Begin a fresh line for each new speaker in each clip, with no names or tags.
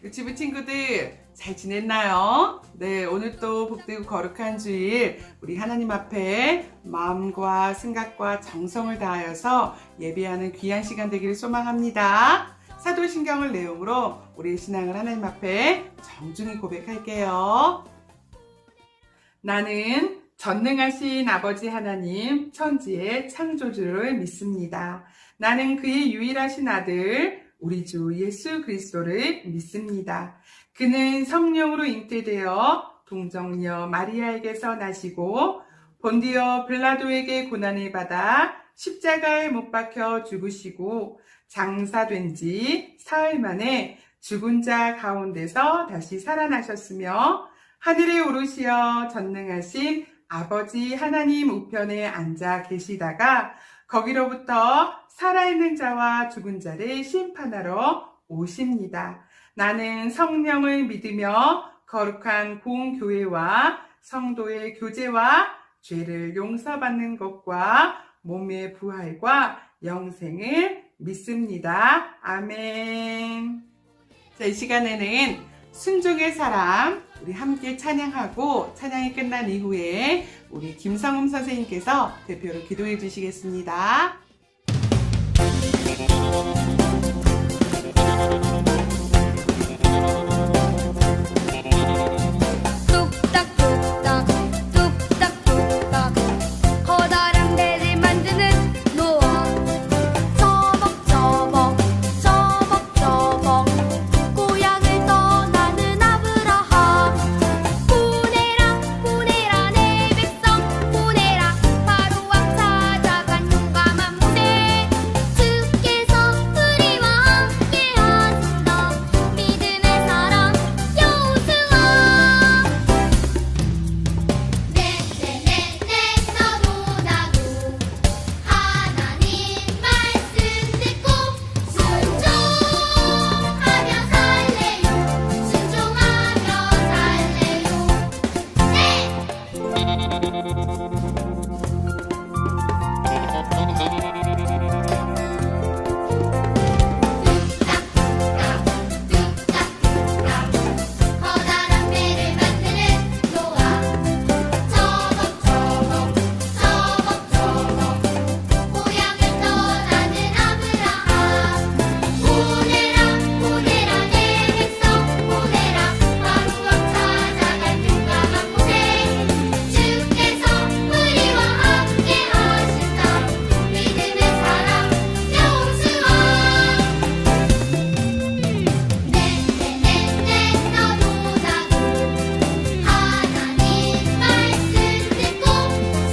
유치부 친구들 잘 지냈나요? 네, 오늘 또 복되고 거룩한 주일 우리 하나님 앞에 마음과 생각과 정성을 다하여서 예배하는 귀한 시간 되기를 소망합니다. 사도신경을 내용으로 우리의 신앙을 하나님 앞에 정중히 고백할게요. 나는 전능하신 아버지 하나님 천지의 창조주를 믿습니다. 나는 그의 유일하신 아들 우리 주 예수 그리스도를 믿습니다. 그는 성령으로 잉태되어 동정녀 마리아에게서 나시고 본디오 빌라도에게 고난을 받아 십자가에 못 박혀 죽으시고 장사된 지 사흘 만에 죽은 자 가운데서 다시 살아나셨으며 하늘에 오르시어 전능하신 아버지 하나님 우편에 앉아 계시다가 거기로부터 살아있는 자와 죽은 자를 심판하러 오십니다. 나는 성령을 믿으며 거룩한 공교회와 성도의 교제와 죄를 용서받는 것과 몸의 부활과 영생을 믿습니다. 아멘. 자, 이 시간에는 순종의 사람 우리 함께 찬양하고 찬양이 끝난 이후에 우리 김성음 선생님께서 대표로 기도해 주시겠습니다.
뚝딱뚝딱 뚝딱뚝딱 커다란 배를 만드는 노아 저벅저벅 저벅저벅 고향을 떠나는 아브라함 보내라 보내라 내 백성 보내라 바로왕 찾아간 용감한 모세 주께서 우리와 함께 하신다 믿음의 사람 여호수아 네네네네 너도 나도 하나님 말씀 듣고 순종하며 살래요 순종하며 살래요 네 커다란 배를 만드는 노아 저벅저벅 저벅저벅 고향을 떠나는 아브라함 보내라 보내라 내 백성 보내라 바로왕 찾아간 용감한 모세 주께서 우리와 함께 하신다 믿음의 사람 여호수아 네네네네 너도 나도 하나님 말씀 듣고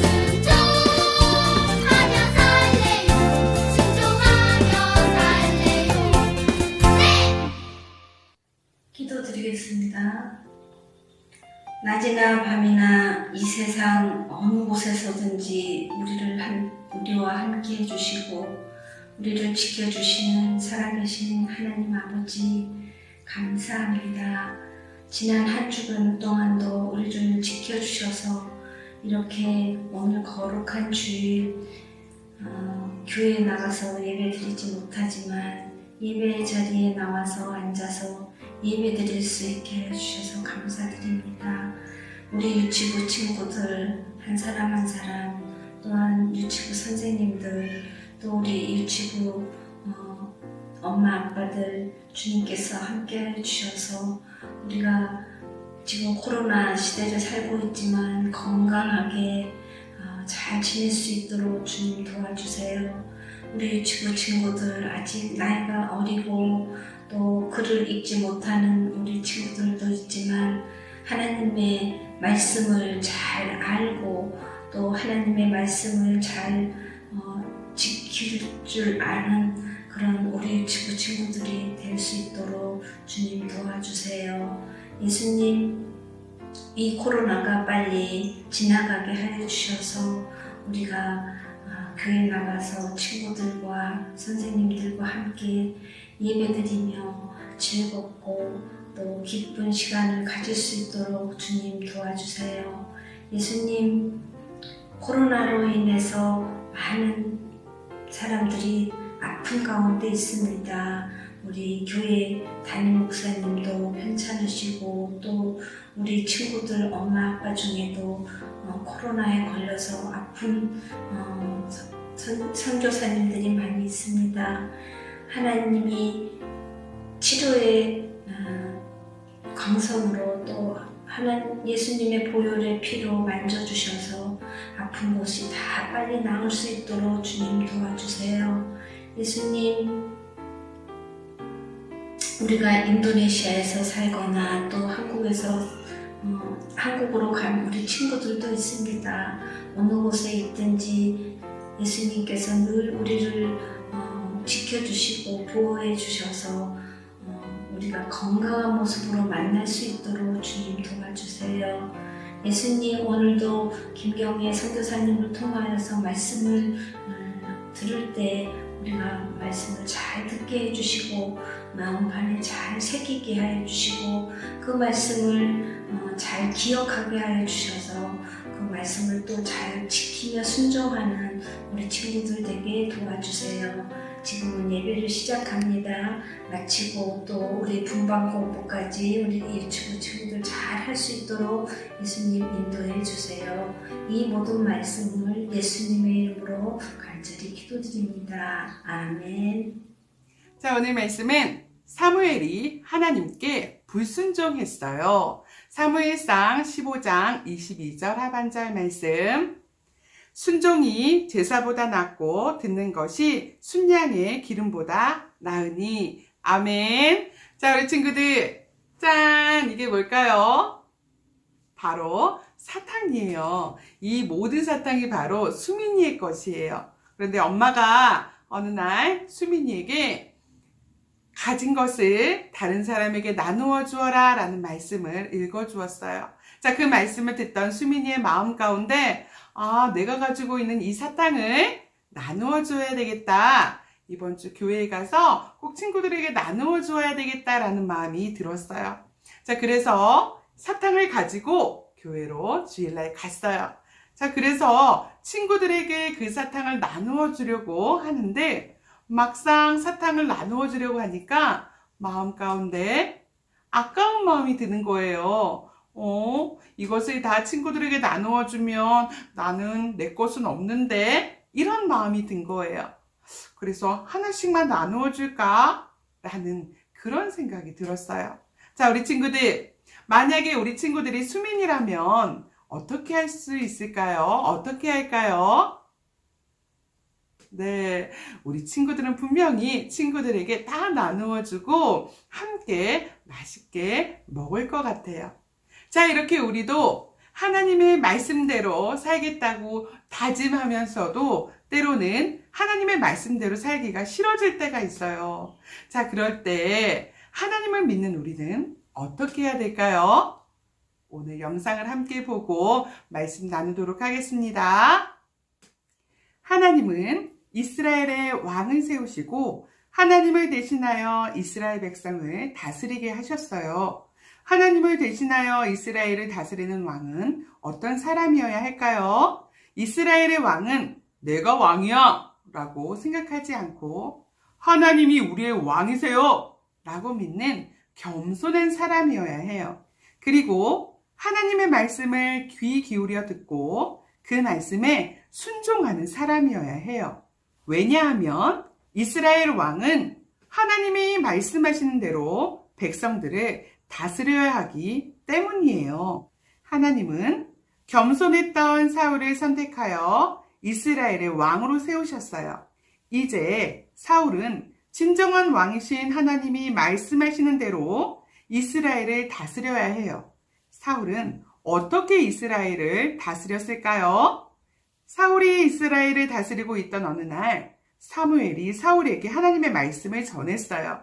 순종하며 살래요 순종하며 살래요 네
기도드리겠습니다. 낮이나 밤이나 이 세상 어느 곳에서든지 우리와 함께 해주시고 우리를 지켜주시는 살아계신 하나님 아버지 감사합니다. 지난 한 주간 동안도 우리를 지켜주셔서 이렇게 오늘 거룩한 주일 교회에 나가서 예배드리지 못하지만 예배 자리에 나와서 앉아서 예배드릴 수 있게 해주셔서 감사드립니다. 우리 유치부 친구들 한 사람 한 사람 또한 유치부 선생님들 또 우리 유치부 엄마 아빠들 주님께서 함께 해주셔서 우리가 지금 코로나 시대를 살고 있지만 건강하게 잘 지낼 수 있도록 주님 도와주세요. 우리 유치부 친구들 아직 나이가 어리고 또 글을 읽지 못하는 우리 친구들도 있지만 하나님의 말씀을 잘 알고 또 하나님의 말씀을 잘 지킬 줄 아는 그런 우리 유치부 친구들이 될 수 있도록 주님 도와주세요. 예수님, 이 코로나가 빨리 지나가게 하여 주셔서 우리가 교회 나가서 친구들과 선생님들과 함께 예배드리며 즐겁고 또 기쁜 시간을 가질 수 있도록 주님 도와주세요. 예수님, 코로나로 인해서 많은 사람들이 아픈 가운데 있습니다. 우리 교회 담임 목사님도 편찮으시고 또 우리 친구들 엄마 아빠 중에도 코로나에 걸려서 아픈 선교사님들이 많이 있습니다. 하나님이 치료의 광선으로 또 예수님의 보혈의 피로 만져주셔서 아픈 곳이 다 빨리 나을 수 있도록 주님 도와주세요. 예수님, 우리가 인도네시아에서 살거나 또 한국으로 간 우리 친구들도 있습니다. 어느 곳에 있든지 예수님께서 늘 우리를 지켜주시고 보호해 주셔서 우리가 건강한 모습으로 만날 수 있도록 주님 도와주세요. 예수님, 오늘도 김경애 선교사님을 통하여서 말씀을 들을 때 우리가 말씀을 잘 듣게 해주시고 마음판에 잘 새기게 하여 주시고 그 말씀을 잘 기억하게 하여 주셔서 그 말씀을 또 잘 지키며 순종하는 우리 친구들 되게 도와주세요. 지금은 예배를 시작합니다. 마치고 또 우리 분방 공부까지 우리 유치부 친구들 잘 할 수 있도록 예수님 인도해 주세요. 이 모든 말씀을 예수님의 이름으로 간절히 기도드립니다. 아멘.
자, 오늘 말씀은 사무엘이 하나님께 불순종했어요. 사무엘상 15장 22절 하반절 말씀. 순종이 제사보다 낫고 듣는 것이 순양의 기름보다 나으니. 아멘. 자, 우리 친구들, 짠! 이게 뭘까요? 바로 사탕이에요. 이 모든 사탕이 바로 수민이의 것이에요. 그런데 엄마가 어느 날 수민이에게 가진 것을 다른 사람에게 나누어 주어라 라는 말씀을 읽어 주었어요. 자, 그 말씀을 듣던 수민이의 마음 가운데 내가 가지고 있는 이 사탕을 나누어 줘야 되겠다. 이번 주 교회에 가서 꼭 친구들에게 나누어 줘야 되겠다라는 마음이 들었어요. 자, 그래서 사탕을 가지고 교회로 주일날 갔어요. 자, 그래서 친구들에게 그 사탕을 나누어 주려고 하는데 막상 사탕을 나누어 주려고 하니까 마음 가운데 아까운 마음이 드는 거예요. 이것을 다 친구들에게 나누어 주면 나는 내 것은 없는데, 이런 마음이 든 거예요. 그래서 하나씩만 나누어 줄까? 라는 그런 생각이 들었어요. 자, 우리 친구들, 만약에 우리 친구들이 수민이라면 어떻게 할 수 있을까요? 어떻게 할까요? 네, 우리 친구들은 분명히 친구들에게 다 나누어 주고 함께 맛있게 먹을 것 같아요. 자, 이렇게 우리도 하나님의 말씀대로 살겠다고 다짐하면서도 때로는 하나님의 말씀대로 살기가 싫어질 때가 있어요. 자, 그럴 때 하나님을 믿는 우리는 어떻게 해야 될까요? 오늘 영상을 함께 보고 말씀 나누도록 하겠습니다. 하나님은 이스라엘의 왕을 세우시고 하나님을 대신하여 이스라엘 백성을 다스리게 하셨어요. 하나님을 대신하여 이스라엘을 다스리는 왕은 어떤 사람이어야 할까요? 이스라엘의 왕은 내가 왕이야 라고 생각하지 않고 하나님이 우리의 왕이세요 라고 믿는 겸손한 사람이어야 해요. 그리고 하나님의 말씀을 귀 기울여 듣고 그 말씀에 순종하는 사람이어야 해요. 왜냐하면 이스라엘 왕은 하나님이 말씀하시는 대로 백성들을 다스려야 하기 때문이에요. 하나님은 겸손했던 사울을 선택하여 이스라엘의 왕으로 세우셨어요. 이제 사울은 진정한 왕이신 하나님이 말씀하시는 대로 이스라엘을 다스려야 해요. 사울은 어떻게 이스라엘을 다스렸을까요? 사울이 이스라엘을 다스리고 있던 어느 날 사무엘이 사울에게 하나님의 말씀을 전했어요.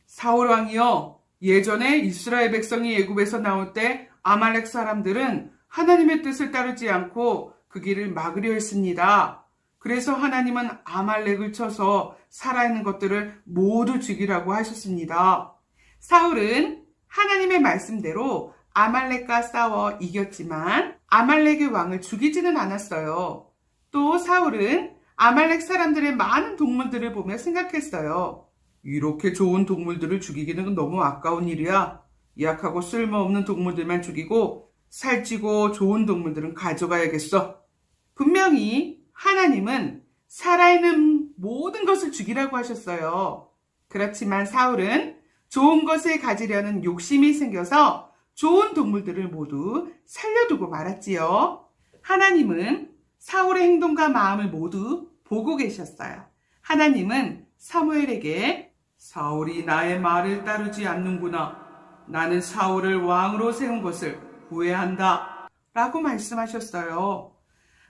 사울 왕이여, 예전에 이스라엘 백성이 애굽에서 나올 때 아말렉 사람들은 하나님의 뜻을 따르지 않고 그 길을 막으려 했습니다. 그래서 하나님은 아말렉을 쳐서 살아있는 것들을 모두 죽이라고 하셨습니다. 사울은 하나님의 말씀대로 아말렉과 싸워 이겼지만 아말렉의 왕을 죽이지는 않았어요. 또 사울은 아말렉 사람들의 많은 동물들을 보며 생각했어요. 이렇게 좋은 동물들을 죽이기는 건 너무 아까운 일이야. 약하고 쓸모없는 동물들만 죽이고 살찌고 좋은 동물들은 가져가야겠어. 분명히 하나님은 살아있는 모든 것을 죽이라고 하셨어요. 그렇지만 사울은 좋은 것을 가지려는 욕심이 생겨서 좋은 동물들을 모두 살려두고 말았지요. 하나님은 사울의 행동과 마음을 모두 보고 계셨어요. 하나님은 사무엘에게 사울이 나의 말을 따르지 않는구나. 나는 사울을 왕으로 세운 것을 후회한다. 라고 말씀하셨어요.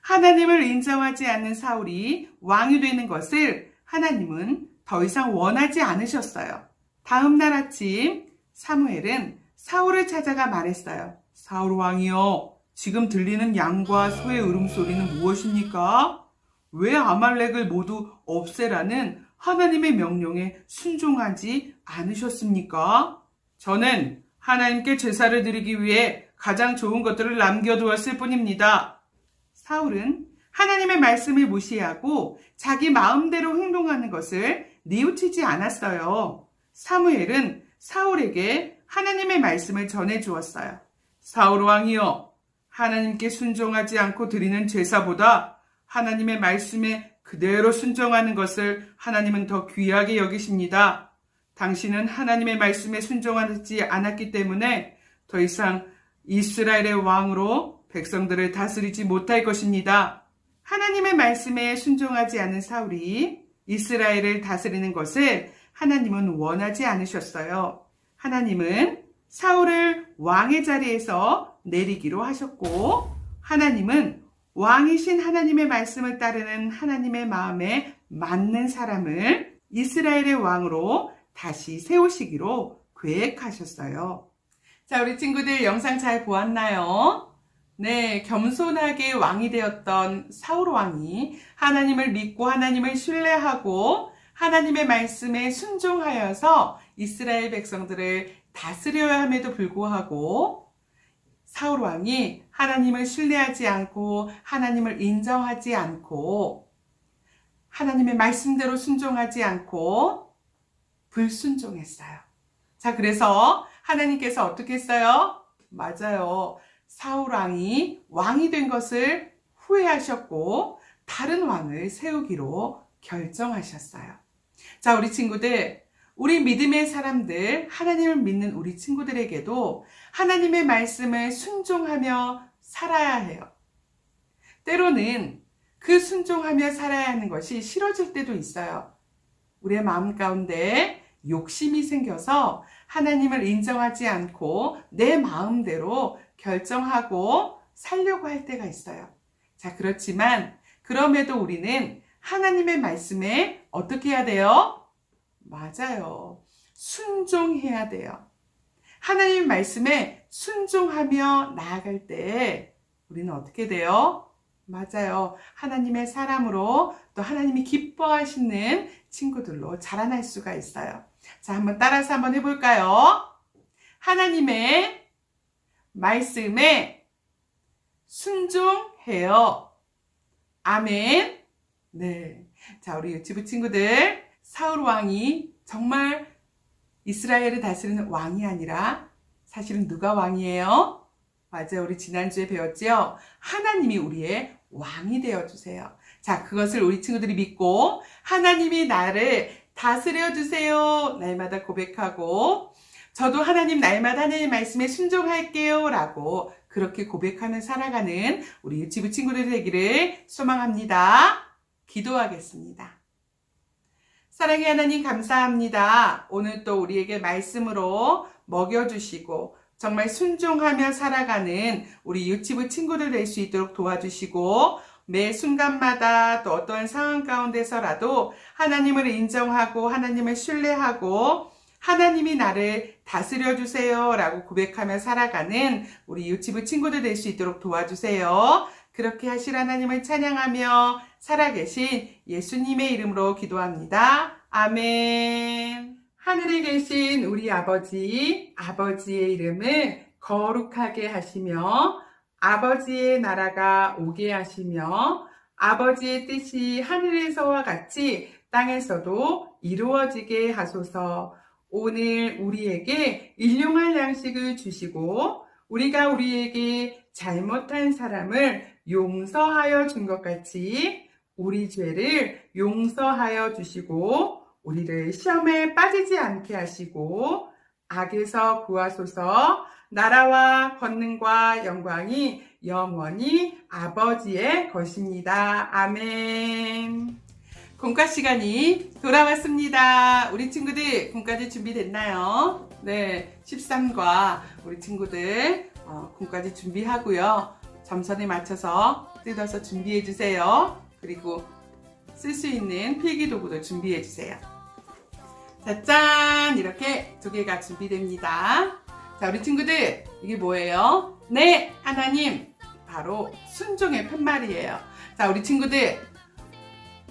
하나님을 인정하지 않는 사울이 왕이 되는 것을 하나님은 더 이상 원하지 않으셨어요. 다음 날 아침 사무엘은 사울을 찾아가 말했어요. 사울 왕이여, 지금 들리는 양과 소의 울음소리는 무엇입니까? 왜 아말렉을 모두 없애라는 하나님의 명령에 순종하지 않으셨습니까? 저는 하나님께 제사를 드리기 위해 가장 좋은 것들을 남겨두었을 뿐입니다. 사울은 하나님의 말씀을 무시하고 자기 마음대로 행동하는 것을 뉘우치지 않았어요. 사무엘은 사울에게 하나님의 말씀을 전해주었어요. 사울 왕이여, 하나님께 순종하지 않고 드리는 제사보다 하나님의 말씀에 그대로 순종하는 것을 하나님은 더 귀하게 여기십니다. 당신은 하나님의 말씀에 순종하지 않았기 때문에 더 이상 이스라엘의 왕으로 백성들을 다스리지 못할 것입니다. 하나님의 말씀에 순종하지 않은 사울이 이스라엘을 다스리는 것을 하나님은 원하지 않으셨어요. 하나님은 사울을 왕의 자리에서 내리기로 하셨고, 하나님은 왕이신 하나님의 말씀을 따르는 하나님의 마음에 맞는 사람을 이스라엘의 왕으로 다시 세우시기로 계획하셨어요. 자, 우리 친구들 영상 잘 보았나요? 네, 겸손하게 왕이 되었던 사울 왕이 하나님을 믿고 하나님을 신뢰하고 하나님의 말씀에 순종하여서 이스라엘 백성들을 다스려야 함에도 불구하고 사울 왕이 하나님을 신뢰하지 않고 하나님을 인정하지 않고 하나님의 말씀대로 순종하지 않고 불순종했어요. 자, 그래서 하나님께서 어떻게 했어요? 맞아요. 사울 왕이 왕이 된 것을 후회하셨고 다른 왕을 세우기로 결정하셨어요. 자, 우리 친구들, 우리 믿음의 사람들, 하나님을 믿는 우리 친구들에게도 하나님의 말씀을 순종하며 살아야 해요. 때로는 그 순종하며 살아야 하는 것이 싫어질 때도 있어요. 우리의 마음 가운데 욕심이 생겨서 하나님을 인정하지 않고 내 마음대로 결정하고 살려고 할 때가 있어요. 자, 그렇지만 그럼에도 우리는 하나님의 말씀에 어떻게 해야 돼요? 맞아요. 순종해야 돼요. 하나님의 말씀에 순종하며 나아갈 때 우리는 어떻게 돼요? 맞아요. 하나님의 사람으로 또 하나님이 기뻐하시는 친구들로 자라날 수가 있어요. 자, 한번 따라서 한번 해볼까요? 하나님의 말씀에 순종해요. 아멘. 네. 자, 우리 유치부 친구들, 사울 왕이 정말 이스라엘을 다스리는 왕이 아니라 사실은 누가 왕이에요? 맞아요. 우리 지난주에 배웠죠? 하나님이 우리의 왕이 되어주세요. 자, 그것을 우리 친구들이 믿고 하나님이 나를 다스려주세요. 날마다 고백하고 저도 하나님 날마다 하나님의 말씀에 순종할게요. 라고 그렇게 고백하며 살아가는 우리 유치부 친구들 되기를 소망합니다. 기도하겠습니다. 사랑의 하나님 감사합니다. 오늘 또 우리에게 말씀으로 먹여주시고 정말 순종하며 살아가는 우리 유치부 친구들 될 수 있도록 도와주시고 매 순간마다 또 어떤 상황 가운데서라도 하나님을 인정하고 하나님을 신뢰하고 하나님이 나를 다스려주세요 라고 고백하며 살아가는 우리 유치부 친구들 될 수 있도록 도와주세요. 그렇게 하실 하나님을 찬양하며 살아계신 예수님의 이름으로 기도합니다. 아멘. 하늘에 계신 우리 아버지, 아버지의 이름을 거룩하게 하시며 아버지의 나라가 오게 하시며 아버지의 뜻이 하늘에서와 같이 땅에서도 이루어지게 하소서. 오늘 우리에게 일용할 양식을 주시고 우리가 우리에게 잘못한 사람을 용서하여 준 것 같이 우리 죄를 용서하여 주시고 우리를 시험에 빠지지 않게 하시고 악에서 구하소서. 나라와 권능과 영광이 영원히 아버지의 것입니다. 아멘. 공과 시간이 돌아왔습니다. 우리 친구들 공까지 준비됐나요? 네, 13과 우리 친구들 공까지 준비하고요. 점선에 맞춰서 뜯어서 준비해 주세요. 그리고 쓸 수 있는 필기도구도 준비해 주세요. 자, 짠! 이렇게 2개가 준비됩니다. 자, 우리 친구들 이게 뭐예요? 네, 하나님. 바로 순종의 팻말이에요. 자, 우리 친구들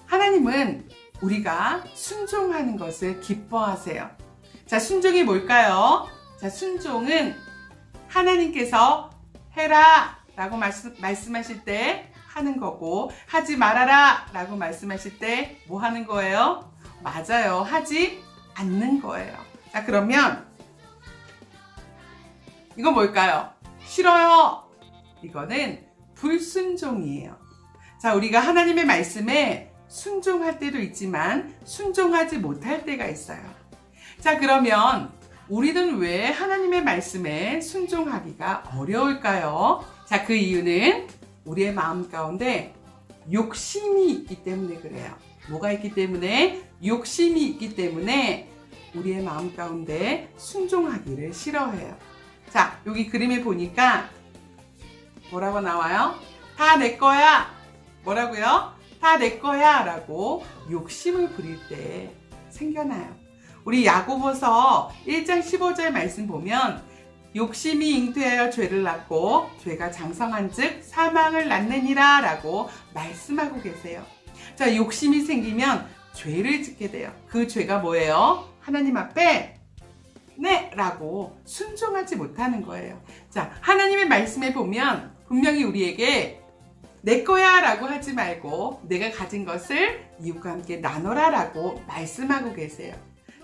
하나님은 우리가 순종하는 것을 기뻐하세요. 자, 순종이 뭘까요? 자, 순종은 하나님께서 해라 라고 말씀하실 때 하는 거고 하지 말아라 라고 말씀하실 때 뭐 하는 거예요? 맞아요. 하지 않는 거예요. 자, 그러면 이건 뭘까요? 싫어요. 이거는 불순종이에요. 자, 우리가 하나님의 말씀에 순종할 때도 있지만 순종하지 못할 때가 있어요. 자, 그러면 우리는 왜 하나님의 말씀에 순종하기가 어려울까요? 자, 그 이유는 우리의 마음 가운데 욕심이 있기 때문에 그래요. 뭐가 있기 때문에? 욕심이 있기 때문에 우리의 마음 가운데 순종하기를 싫어해요. 자, 여기 그림에 보니까 뭐라고 나와요? 다 내 거야. 뭐라고요? 다 내 거야 라고 욕심을 부릴 때 생겨나요. 우리 야고보서 1장 15절 말씀 보면 욕심이 잉태하여 죄를 낳고 죄가 장성한 즉 사망을 낳느니라 라고 말씀하고 계세요. 자, 욕심이 생기면 죄를 짓게 돼요. 그 죄가 뭐예요? 하나님 앞에 네! 라고 순종하지 못하는 거예요. 자, 하나님의 말씀에 보면 분명히 우리에게 내 거야 라고 하지 말고 내가 가진 것을 이웃과 함께 나눠라 라고 말씀하고 계세요.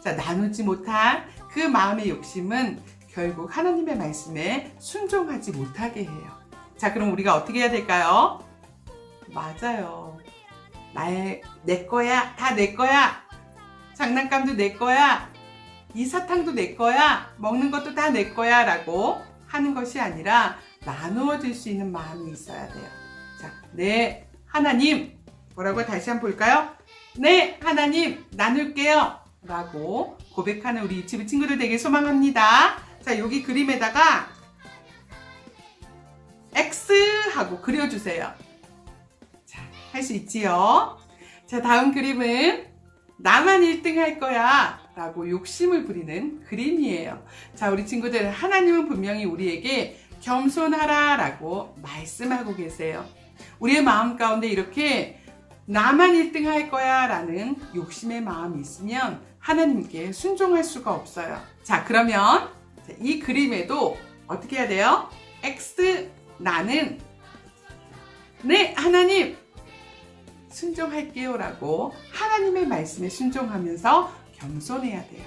자, 나누지 못한 그 마음의 욕심은 결국 하나님의 말씀에 순종하지 못하게 해요. 자, 그럼 우리가 어떻게 해야 될까요? 맞아요. 내 거야. 다 내 거야. 장난감도 내 거야. 이 사탕도 내 거야. 먹는 것도 다 내 거야 라고 하는 것이 아니라 나누어 줄 수 있는 마음이 있어야 돼요. 자, 네, 하나님. 뭐라고 다시 한번 볼까요? 네, 하나님, 나눌게요. 라고 고백하는 우리 유치부 친구들 되길 소망합니다. 자, 여기 그림에다가 X 하고 그려주세요. 자, 할 수 있지요? 자, 다음 그림은 나만 1등 할 거야 라고 욕심을 부리는 그림이에요. 자, 우리 친구들 하나님은 분명히 우리에게 겸손하라 라고 말씀하고 계세요. 우리의 마음 가운데 이렇게 나만 1등 할 거야 라는 욕심의 마음이 있으면 하나님께 순종할 수가 없어요. 자, 그러면 이 그림에도 어떻게 해야 돼요? X 나는 네, 하나님 순종할게요 라고 하나님의 말씀에 순종하면서 겸손해야 돼요.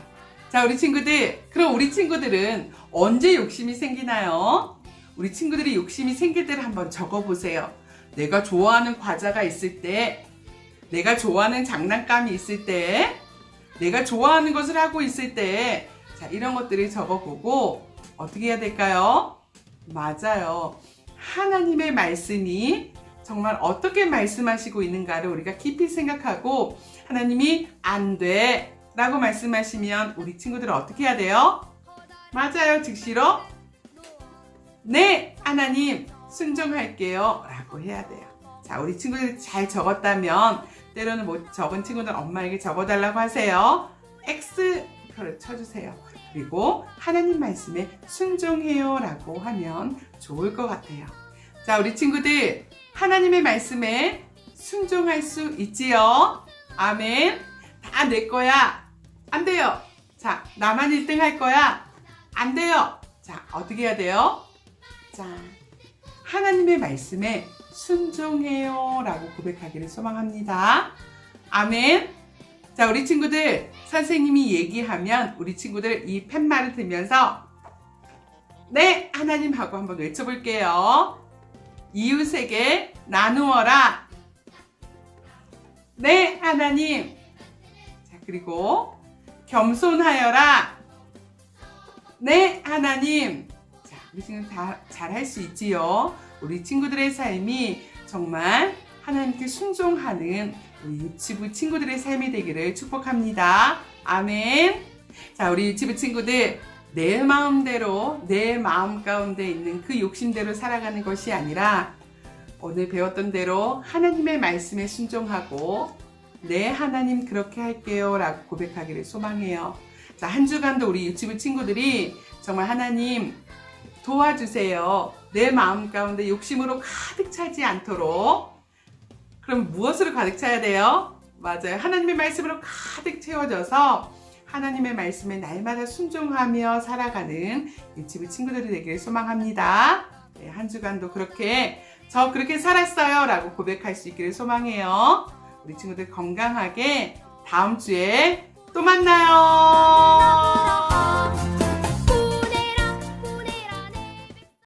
자, 우리 친구들, 그럼 우리 친구들은 언제 욕심이 생기나요? 우리 친구들이 욕심이 생길 때를 한번 적어보세요. 내가 좋아하는 과자가 있을 때, 내가 좋아하는 장난감이 있을 때, 내가 좋아하는 것을 하고 있을 때, 자, 이런 것들을 적어보고 어떻게 해야 될까요? 맞아요. 하나님의 말씀이 정말 어떻게 말씀하시고 있는가를 우리가 깊이 생각하고 하나님이 안 돼 라고 말씀하시면 우리 친구들은 어떻게 해야 돼요? 맞아요. 즉시로 네, 하나님 순종할게요 라고 해야 돼요. 자, 우리 친구들 잘 적었다면 때로는 못 적은 친구들 엄마에게 적어달라고 하세요. X표를 쳐주세요. 그리고 하나님 말씀에 순종해요 라고 하면 좋을 것 같아요. 자, 우리 친구들 하나님의 말씀에 순종할 수 있지요? 아멘. 다 내 거야. 안 돼요. 자, 나만 1등 할 거야. 안 돼요. 자, 어떻게 해야 돼요? 자, 하나님의 말씀에 순종해요 라고 고백하기를 소망합니다. 아멘. 자, 자, 우리 친구들 선생님이 얘기하면 우리 친구들 이 팻말을 들면서 네, 하나님 하고 한번 외쳐볼게요. 이웃에게 나누어라. 네, 하나님. 자, 그리고 겸손하여라. 네, 하나님. 자, 우리 친구들 다 잘할 수 있지요. 우리 친구들의 삶이 정말 하나님께 순종하는 우리 유치부 친구들의 삶이 되기를 축복합니다. 아멘. 자, 우리 유치부 친구들, 내 마음대로, 내 마음 가운데 있는 그 욕심대로 살아가는 것이 아니라 오늘 배웠던 대로 하나님의 말씀에 순종하고 네, 하나님 그렇게 할게요 라고 고백하기를 소망해요. 자, 한 주간도 우리 유치부 친구들이 정말 하나님 도와주세요. 내 마음 가운데 욕심으로 가득 차지 않도록. 그럼 무엇으로 가득 차야 돼요? 맞아요. 하나님의 말씀으로 가득 채워져서 하나님의 말씀에 날마다 순종하며 살아가는 유치부 친구들이 되기를 소망합니다. 네, 한 주간도 그렇게 저 그렇게 살았어요 라고 고백할 수 있기를 소망해요. 우리 친구들 건강하게 다음 주에 또 만나요.